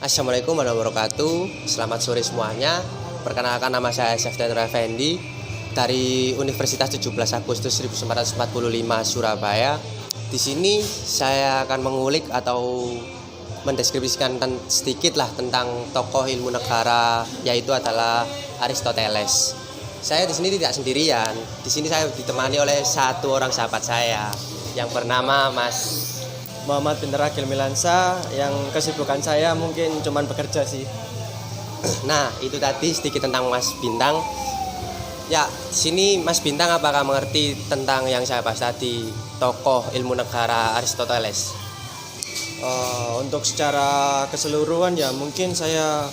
Assalamualaikum warahmatullahi wabarakatuh. Selamat sore semuanya. Perkenalkan, nama saya Seftian Effendi dari Universitas 17 Agustus 1945 Surabaya. Di sini saya akan mengulik atau mendeskripsikan sedikit tentang tokoh ilmu negara, yaitu adalah Aristoteles. Saya di sini tidak sendirian. Di sini saya ditemani oleh satu orang sahabat saya yang bernama Mas Muhammad bin Ragil Milansa, yang kesibukan saya mungkin cuman bekerja sih. Nah, itu tadi sedikit tentang Mas Bintang. Ya, di sini Mas Bintang apakah mengerti tentang yang saya bahas tadi, tokoh ilmu negara Aristoteles? Untuk secara keseluruhan ya mungkin saya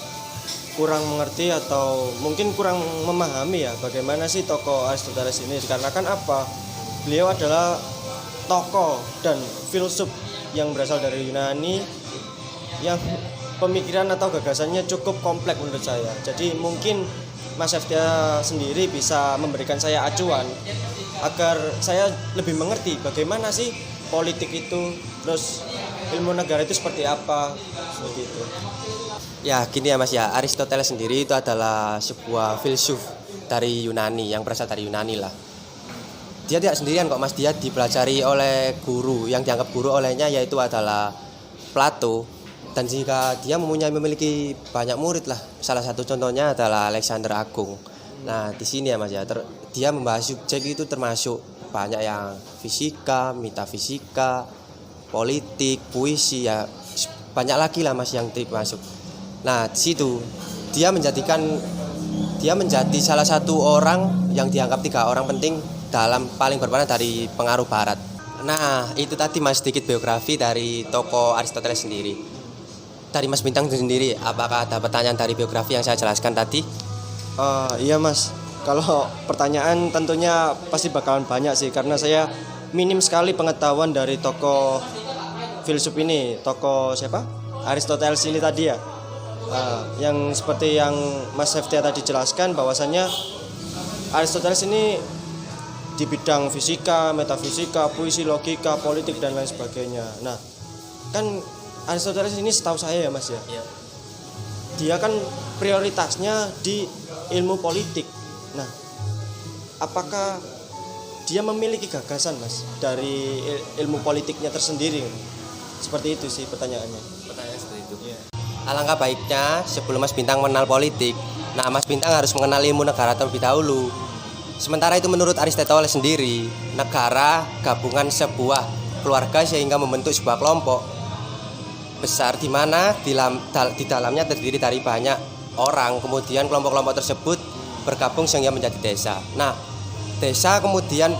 kurang mengerti atau mungkin kurang memahami ya bagaimana sih tokoh Aristoteles ini, dikarenakan apa? Beliau adalah tokoh dan filsuf yang berasal dari Yunani, yang pemikiran atau gagasannya cukup kompleks menurut saya. Jadi mungkin Mas Eftia sendiri bisa memberikan saya acuan agar saya lebih mengerti bagaimana sih politik itu, terus ilmu negara itu seperti apa, seperti itu. Ya, gini ya Mas ya, Aristoteles sendiri itu adalah sebuah filsuf dari Yunani, yang berasal dari Yunani lah. Dia tidak sendirian kok Mas, dia dipelajari oleh guru yang dianggap guru olehnya, yaitu adalah Plato. Dan jika dia memiliki banyak murid lah, salah satu contohnya adalah Alexander Agung. Nah, di sini ya Mas ya, dia membahas subjek itu termasuk banyak yang fisika, metafisika, politik, puisi, ya banyak lagi lah Mas yang termasuk. Nah, di situ dia menjadi salah satu orang yang dianggap 3 orang penting dalam paling berperan dari pengaruh barat. Nah, itu tadi Mas sedikit biografi dari tokoh Aristoteles sendiri. Dari Mas Bintang sendiri, apakah ada pertanyaan dari biografi yang saya jelaskan tadi? Iya Mas, kalau pertanyaan tentunya pasti bakalan banyak sih, karena saya minim sekali pengetahuan dari tokoh filsuf ini. Tokoh siapa? Aristoteles ini tadi ya. Yang seperti yang Mas Heftia tadi jelaskan, bahwasannya Aristoteles ini di bidang fisika, metafisika, puisi, logika, politik, dan lain sebagainya. Nah, kan Aristoteles ini setahu saya ya Mas ya, dia kan prioritasnya di ilmu politik. Nah, apakah dia memiliki gagasan Mas dari ilmu politiknya tersendiri? Seperti itu sih pertanyaannya. Pertanyaan seperti itu. Alangkah baiknya sebelum Mas Bintang mengenal politik, nah Mas Bintang harus mengenal ilmu negara terlebih dahulu. Sementara itu menurut Aristoteles sendiri, negara gabungan sebuah keluarga sehingga membentuk sebuah kelompok besar di mana di dalamnya terdiri dari banyak orang. Kemudian kelompok-kelompok tersebut bergabung sehingga menjadi desa. Nah, desa kemudian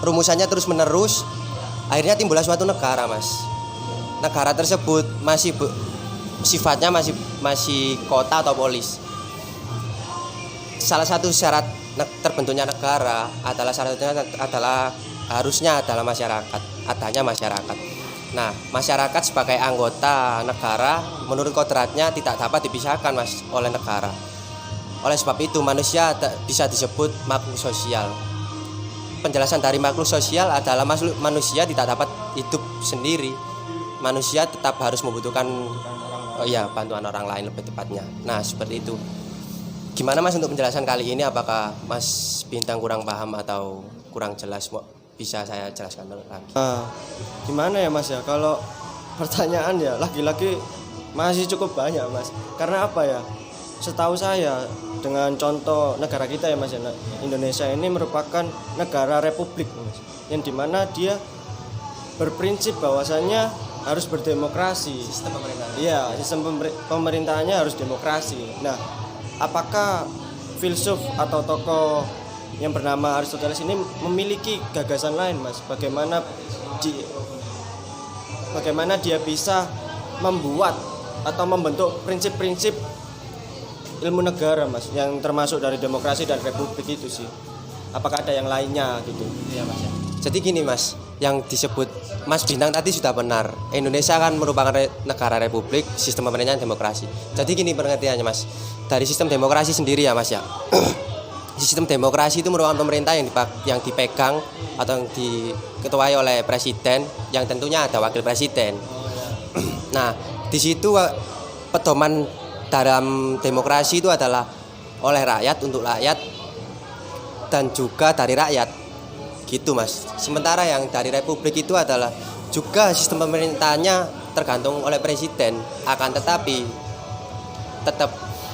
rumusannya terus menerus, akhirnya timbullah suatu negara Mas. Negara tersebut sifatnya masih kota atau polis. Salah satu syarat terbentuknya negara adalah harusnya adalah masyarakat, adanya masyarakat. Nah, masyarakat sebagai anggota negara menurut kodratnya tidak dapat dipisahkan Mas oleh negara. Oleh sebab itu manusia bisa disebut makhluk sosial. Penjelasan dari makhluk sosial adalah manusia tidak dapat hidup sendiri. Manusia tetap harus membutuhkan bantuan orang lain lebih tepatnya. Nah, seperti itu. Gimana Mas untuk penjelasan kali ini, apakah Mas Bintang kurang paham atau kurang jelas? Bisa saya jelaskan lagi. Gimana ya Mas ya, kalau pertanyaan ya lagi-lagi masih cukup banyak Mas. Karena apa ya, setahu saya dengan contoh negara kita ya Mas ya, Indonesia ini merupakan negara republik Mas, yang dimana dia berprinsip bahwasannya harus berdemokrasi. Sistem pemerintahan. Iya, sistem pemerintahannya harus demokrasi. Nah, apakah filsuf atau tokoh yang bernama Aristoteles ini memiliki gagasan lain Mas? Bagaimana dia bisa membuat atau membentuk prinsip-prinsip ilmu negara Mas, yang termasuk dari demokrasi dan republik itu sih? Apakah ada yang lainnya gitu? Iya Mas ya. Jadi gini Mas, yang disebut Mas Bintang tadi sudah benar. Indonesia kan merupakan negara republik, sistem pemerintahan demokrasi. Jadi gini pengertiannya Mas, dari sistem demokrasi sendiri ya Mas ya. Sistem demokrasi itu merupakan pemerintah yang dipegang atau yang diketuai oleh presiden, yang tentunya ada wakil presiden. Nah, di situ pedoman dalam demokrasi itu adalah oleh rakyat untuk rakyat dan juga dari rakyat gitu mas. Sementara yang dari republik itu adalah juga sistem pemerintahnya tergantung oleh presiden, akan tetapi tetap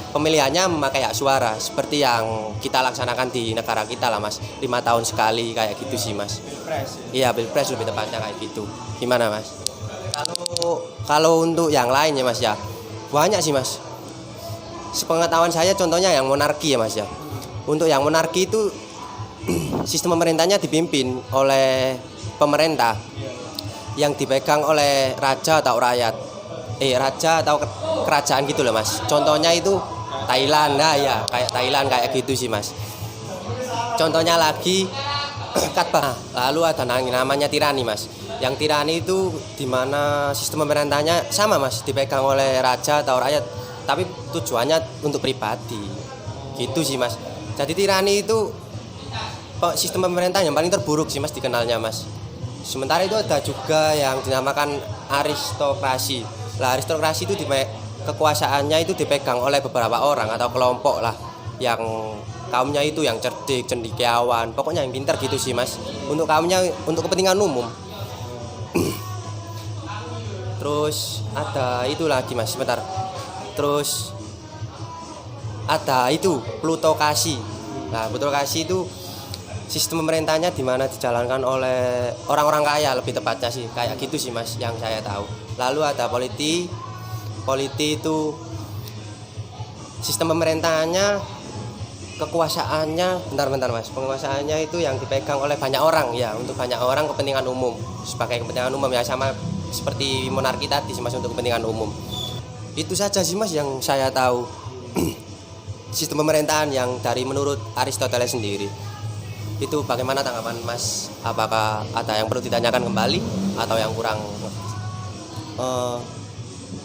pemilihannya memakai hak suara seperti yang kita laksanakan di negara kita lah mas, 5 tahun sekali kayak gitu sih mas. Iya pilpres lebih tepatnya kayak gitu. Gimana mas? Kalau untuk yang lain ya mas ya banyak sih mas. Sepengetahuan saya contohnya yang monarki ya mas ya. Untuk yang monarki itu sistem pemerintahnya dipimpin oleh pemerintah yang dipegang oleh raja atau rakyat. Raja atau kerajaan gitu loh mas. Contohnya itu Thailand, nah ya kayak Thailand kayak gitu sih mas. Contohnya lagi Katbah. Lalu ada namanya tirani mas. Yang tirani itu dimana sistem pemerintahnya sama mas, dipegang oleh raja atau rakyat, tapi tujuannya untuk pribadi. Gitu sih mas. Jadi tirani itu sistem pemerintah yang paling terburuk sih mas dikenalnya mas. Sementara itu ada juga yang dinamakan aristokrasi. Lah aristokrasi itu kekuasaannya itu dipegang oleh beberapa orang atau kelompok lah yang kaumnya itu yang cerdik, cendekiawan, pokoknya yang pintar gitu sih mas. Untuk kaumnya, untuk kepentingan umum. Terus ada itu lagi mas, sebentar. Terus ada itu plutokrasi. Nah plutokrasi itu sistem pemerintahnya di mana dijalankan oleh orang-orang kaya lebih tepatnya sih kayak gitu sih mas yang saya tahu. Lalu ada politi itu sistem pemerintahannya, kekuasaannya bentar mas, penguasaannya itu yang dipegang oleh banyak orang ya, untuk banyak orang kepentingan umum, sebagai kepentingan umum ya, sama seperti monarki tadi sih mas, untuk kepentingan umum. Itu saja sih mas yang saya tahu sistem pemerintahan yang dari menurut Aristoteles sendiri. Itu bagaimana tanggapan mas? Apakah ada yang perlu ditanyakan kembali atau yang kurang?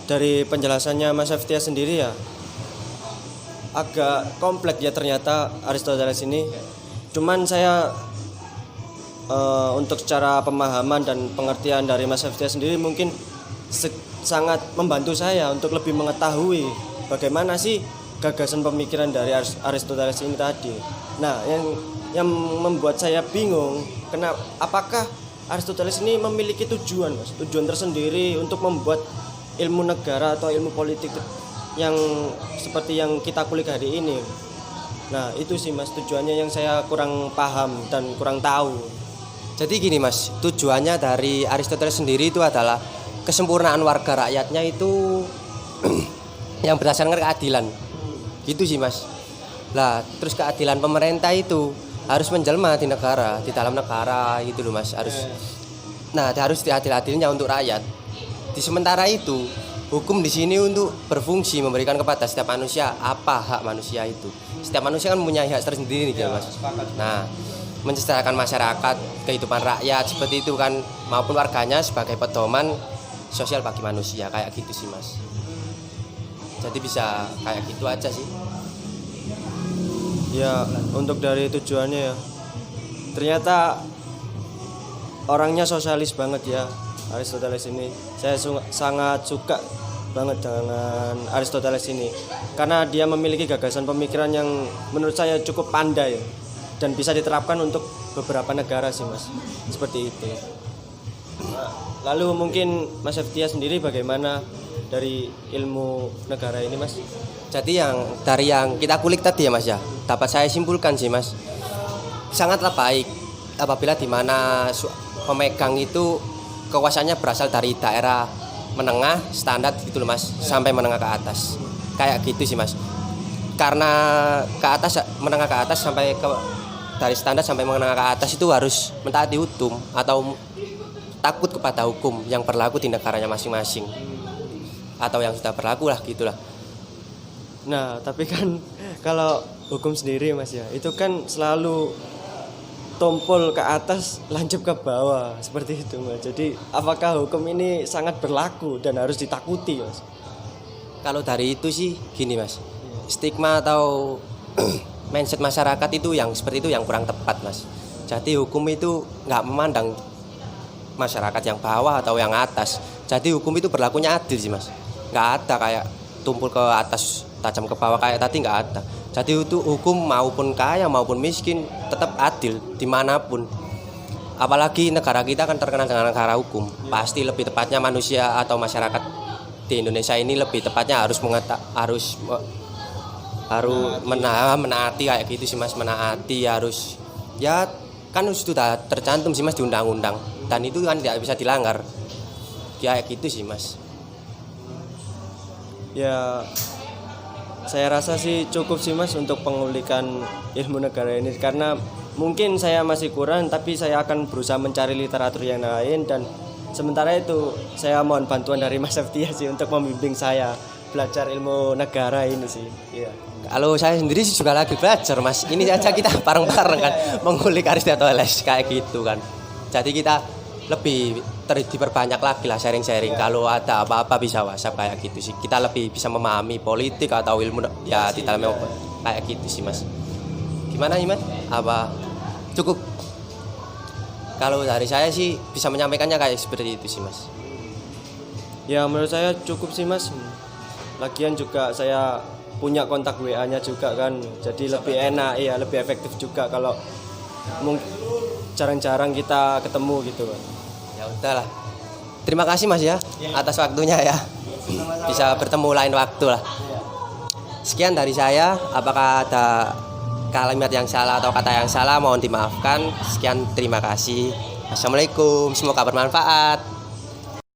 Dari penjelasannya Mas Eftia sendiri ya agak kompleks ya ternyata Aristoteles ini. Cuman saya untuk secara pemahaman dan pengertian dari Mas Eftia sendiri mungkin sangat membantu saya untuk lebih mengetahui bagaimana sih gagasan pemikiran dari Aristoteles ini tadi. Nah, yang membuat saya bingung, apakah Aristoteles ini memiliki tujuan tersendiri untuk membuat ilmu negara atau ilmu politik yang seperti yang kita kulik hari ini. Nah, itu sih mas tujuannya yang saya kurang paham dan kurang tahu. Jadi gini mas, tujuannya dari Aristoteles sendiri itu adalah kesempurnaan warga rakyatnya itu yang berdasarkan keadilan. Gitu sih mas. Lah, terus keadilan pemerintah itu harus menjelma di negara, di dalam negara gitu loh mas, harus. Nah, harus diadil-adilnya untuk rakyat. Di sementara itu, hukum di sini untuk berfungsi memberikan kepada setiap manusia apa hak manusia itu. Setiap manusia kan mempunyai hak tersendiri nih, mas. Nah, mensejahterakan masyarakat, kehidupan rakyat seperti itu kan, maupun warganya sebagai pedoman sosial bagi manusia, kayak gitu sih mas. Jadi bisa kayak gitu aja sih. Ya, untuk dari tujuannya ya, ternyata orangnya sosialis banget ya Aristoteles ini. Saya sangat suka banget dengan Aristoteles ini karena dia memiliki gagasan pemikiran yang menurut saya cukup pandai dan bisa diterapkan untuk beberapa negara sih mas, seperti itu. Lalu mungkin Mas Eftia sendiri bagaimana dari ilmu negara ini mas? Jadi dari yang kita kulik tadi ya mas ya, dapat saya simpulkan sih mas, sangatlah baik apabila di mana pemegang itu kekuasaannya berasal dari daerah menengah standar gitu loh mas, sampai menengah ke atas, kayak gitu sih mas. Karena ke atas, menengah ke atas sampai dari standar sampai menengah ke atas itu harus mentaati hukum atau takut kepada hukum yang berlaku di negaranya masing-masing atau yang sudah berlaku lah gitulah. Nah, tapi kan kalau hukum sendiri mas ya, itu kan selalu tumpul ke atas, lancip ke bawah, seperti itu mas. Jadi apakah hukum ini sangat berlaku dan harus ditakuti mas? Kalau dari itu sih gini mas, stigma atau mindset masyarakat itu yang seperti itu yang kurang tepat mas. Jadi hukum itu nggak memandang masyarakat yang bawah atau yang atas. Jadi hukum itu berlakunya adil sih mas. Nggak ada kayak tumpul ke atas tajam ke bawah kayak tadi nggak ada. Jadi itu hukum maupun kaya maupun miskin tetap adil dimanapun. Apalagi negara kita kan terkenal dengan negara hukum. Pasti lebih tepatnya manusia atau masyarakat di Indonesia ini lebih tepatnya harus menaati kayak gitu sih Mas, menaati harus ya kan sudah tercantum sih Mas di undang-undang dan itu kan tidak bisa dilanggar. Kayak gitu sih Mas. Ya saya rasa sih cukup sih Mas untuk pengulikan ilmu negara ini, karena mungkin saya masih kurang, tapi saya akan berusaha mencari literatur yang lain, dan sementara itu saya mohon bantuan dari Mas Septia sih untuk membimbing saya belajar ilmu negara ini sih. Iya. Kalau saya sendiri sih juga lagi belajar Mas. Ini saja kita bareng-bareng kan mengulik Aristoteles kayak gitu kan. Jadi kita lebih diperbanyak lagi lah sharing-sharing. Kalau ada apa-apa bisa WhatsApp kayak gitu sih. Kita lebih bisa memahami politik atau ilmu ya di dalamnya kayak gitu sih Mas. Gimana Iman? Apa cukup? Kalau dari saya sih bisa menyampaikannya kayak seperti itu sih Mas. Ya menurut saya cukup sih Mas. Lagian juga saya punya kontak WA-nya juga kan. Jadi lebih enak, ya lebih efektif juga kalau jarang-jarang kita ketemu gitu kan. Ya udahlah. Terima kasih Mas ya atas waktunya ya. Bisa bertemu lain waktu lah. Sekian dari saya. Apakah ada kalimat yang salah atau kata yang salah mohon dimaafkan. Sekian, terima kasih. Assalamualaikum. Semoga bermanfaat.